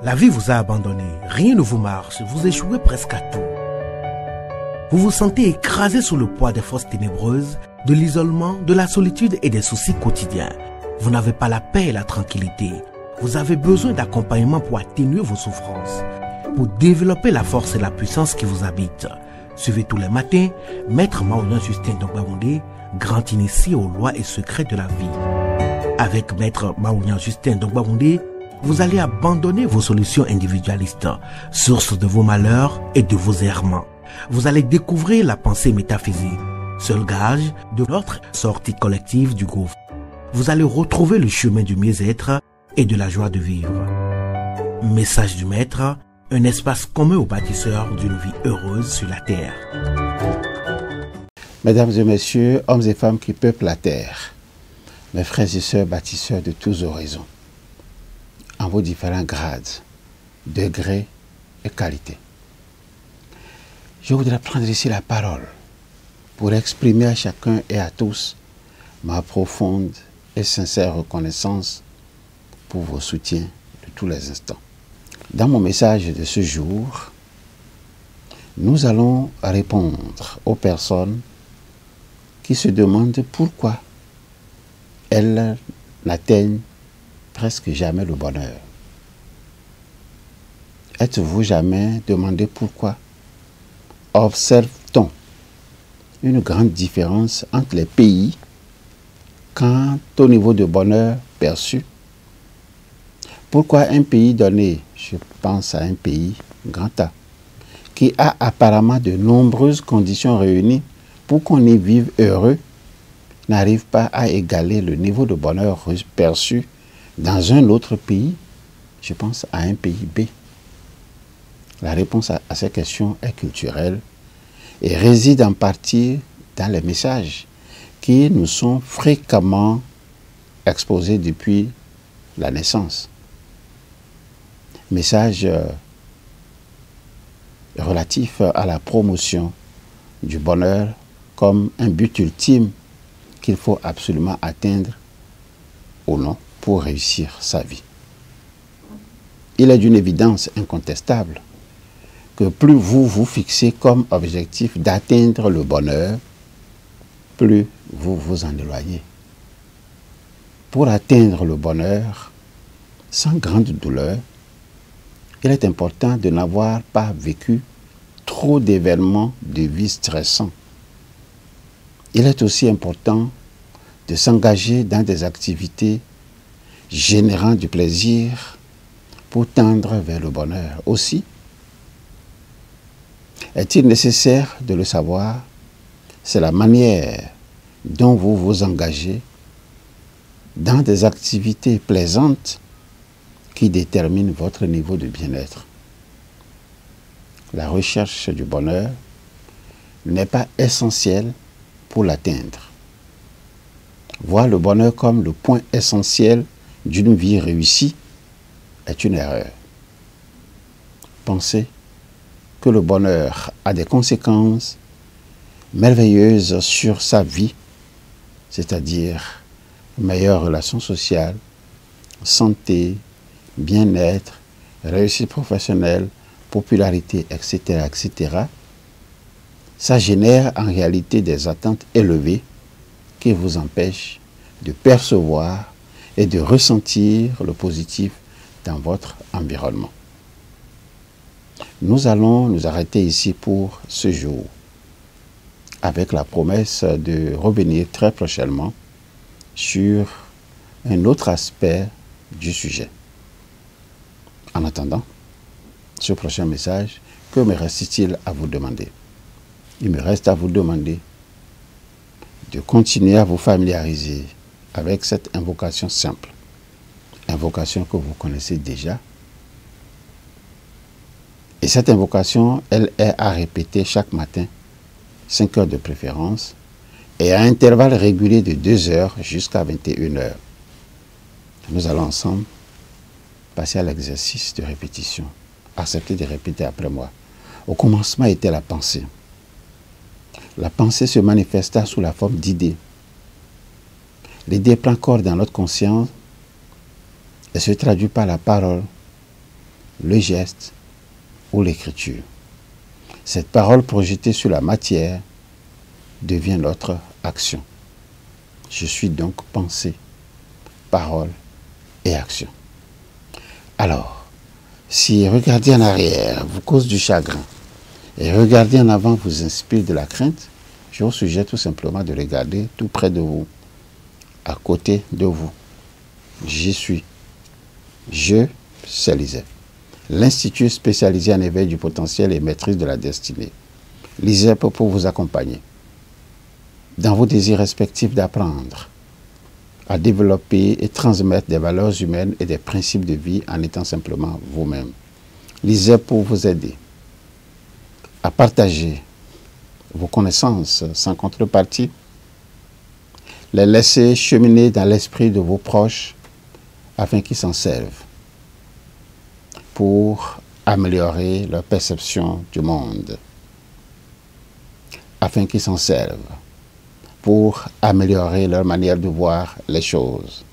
La vie vous a abandonné, rien ne vous marche, vous échouez presque à tout. Vous vous sentez écrasé sous le poids des forces ténébreuses, de l'isolement, de la solitude et des soucis quotidiens. Vous n'avez pas la paix et la tranquillité. Vous avez besoin d'accompagnement pour atténuer vos souffrances, pour développer la force et la puissance qui vous habitent. Suivez tous les matins Maître Maoulian Justin Dongbaoundé, grand initié aux lois et secrets de la vie. Avec Maître Maoulian Justin Dongbaoundé, vous allez abandonner vos solutions individualistes, source de vos malheurs et de vos errements. Vous allez découvrir la pensée métaphysique, seul gage de notre sortie collective du gouffre. Vous allez retrouver le chemin du mieux-être et de la joie de vivre. Message du Maître, un espace commun aux bâtisseurs d'une vie heureuse sur la terre. Mesdames et messieurs, hommes et femmes qui peuplent la terre, mes frères et sœurs bâtisseurs de tous horizons, en vos différents grades, degrés et qualités. Je voudrais prendre ici la parole pour exprimer à chacun et à tous ma profonde et sincère reconnaissance pour vos soutiens de tous les instants. Dans mon message de ce jour, nous allons répondre aux personnes qui se demandent pourquoi elles n'atteignent presque jamais le bonheur. Êtes-vous jamais demandé pourquoi? Observe-t-on une grande différence entre les pays quant au niveau de bonheur perçu? Pourquoi un pays donné, je pense à un pays grand A, qui a apparemment de nombreuses conditions réunies pour qu'on y vive heureux, n'arrive pas à égaler le niveau de bonheur perçu dans un autre pays? Je pense à un pays B. La réponse à ces questions est culturelle et réside en partie dans les messages qui nous sont fréquemment exposés depuis la naissance. Messages relatifs à la promotion du bonheur comme un but ultime qu'il faut absolument atteindre ou non pour réussir sa vie. Il est d'une évidence incontestable que plus vous vous fixez comme objectif d'atteindre le bonheur, plus vous vous en éloignez. Pour atteindre le bonheur sans grande douleur, il est important de n'avoir pas vécu trop d'événements de vie stressants. Il est aussi important de s'engager dans des activités générant du plaisir pour tendre vers le bonheur. Aussi, est-il nécessaire de le savoir? C'est la manière dont vous vous engagez dans des activités plaisantes qui détermine votre niveau de bien-être. La recherche du bonheur n'est pas essentielle pour l'atteindre. Voir le bonheur comme le point essentiel d'une vie réussie est une erreur. Pensez que le bonheur a des conséquences merveilleuses sur sa vie, c'est-à-dire meilleures relations sociales, santé, bien-être, réussite professionnelle, popularité, etc., etc., ça génère en réalité des attentes élevées qui vous empêchent de percevoir et de ressentir le positif dans votre environnement. Nous allons nous arrêter ici pour ce jour, avec la promesse de revenir très prochainement sur un autre aspect du sujet. En attendant ce prochain message, que me reste-t-il à vous demander? Il me reste à vous demander de continuer à vous familiariser avec cette invocation simple. Invocation que vous connaissez déjà. Et cette invocation, elle est à répéter chaque matin, 5 heures de préférence, et à intervalles réguliers de 2 heures jusqu'à 21 heures. Nous allons ensemble passer à l'exercice de répétition. Acceptez de répéter après moi. Au commencement était la pensée. La pensée se manifesta sous la forme d'idées. L'idée prend corps dans notre conscience et se traduit par la parole le geste ou l'écriture. Cette parole projetée sur la matière devient notre action. Je suis donc pensée, parole et action. Alors, si regarder en arrière vous cause du chagrin et regarder en avant vous inspire de la crainte, je vous suggère tout simplement de regarder tout près de vous, à côté de vous. J'y suis. Je, c'est l'ISEP, l'Institut spécialisé en éveil du potentiel et maîtrise de la destinée. L'ISEP pour vous accompagner dans vos désirs respectifs d'apprendre à développer et transmettre des valeurs humaines et des principes de vie en étant simplement vous-même. L'ISEP pour vous aider à partager vos connaissances sans contrepartie, les laisser cheminer dans l'esprit de vos proches afin qu'ils s'en servent pour améliorer leur perception du monde, afin qu'ils s'en servent pour améliorer leur manière de voir les choses,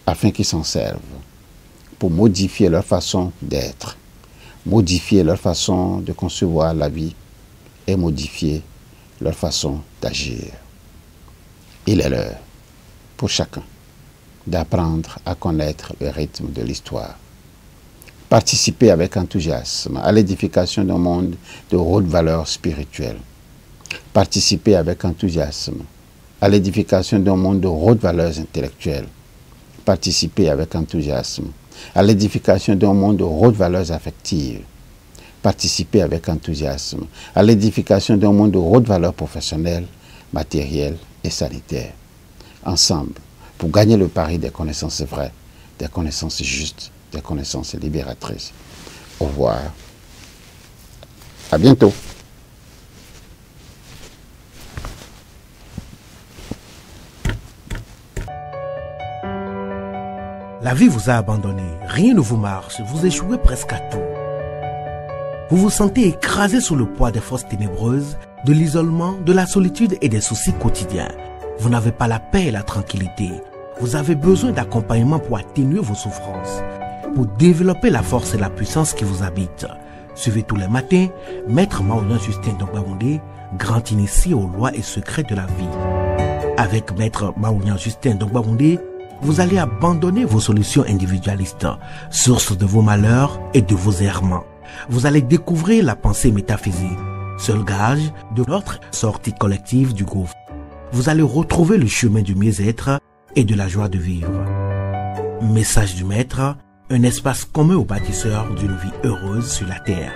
afin qu'ils s'en servent pour modifier leur façon d'être, modifier leur façon de concevoir la vie et modifier leur façon d'agir. Il est l'heure pour chacun d'apprendre à connaître le rythme de l'histoire. Participer avec enthousiasme à l'édification d'un monde de haute valeur spirituelle. Participer avec enthousiasme à l'édification d'un monde de hautes valeurs intellectuelles. Participer avec enthousiasme à l'édification d'un monde de hautes valeurs affectives. Participer avec enthousiasme à l'édification d'un monde de hautes valeurs professionnelles, matérielles et sanitaires. Ensemble, pour gagner le pari des connaissances vraies, des connaissances justes, des connaissances libératrices. Au revoir. À bientôt. La vie vous a abandonné, rien ne vous marche, vous échouez presque à tout. Vous vous sentez écrasé sous le poids des forces ténébreuses, de l'isolement, de la solitude et des soucis quotidiens. Vous n'avez pas la paix et la tranquillité. Vous avez besoin d'accompagnement pour atténuer vos souffrances, pour développer la force et la puissance qui vous habitent. Suivez tous les matins Maître Maouyan Justin Dongbaoundé, grand initié aux lois et secrets de la vie. Avec Maître Maouyan Justin Dongbaoundé, vous allez abandonner vos solutions individualistes, source de vos malheurs et de vos errements. Vous allez découvrir la pensée métaphysique, seul gage de notre sortie collective du gouffre. Vous allez retrouver le chemin du mieux-être et de la joie de vivre. Message du Maître, un espace commun aux bâtisseurs d'une vie heureuse sur la terre.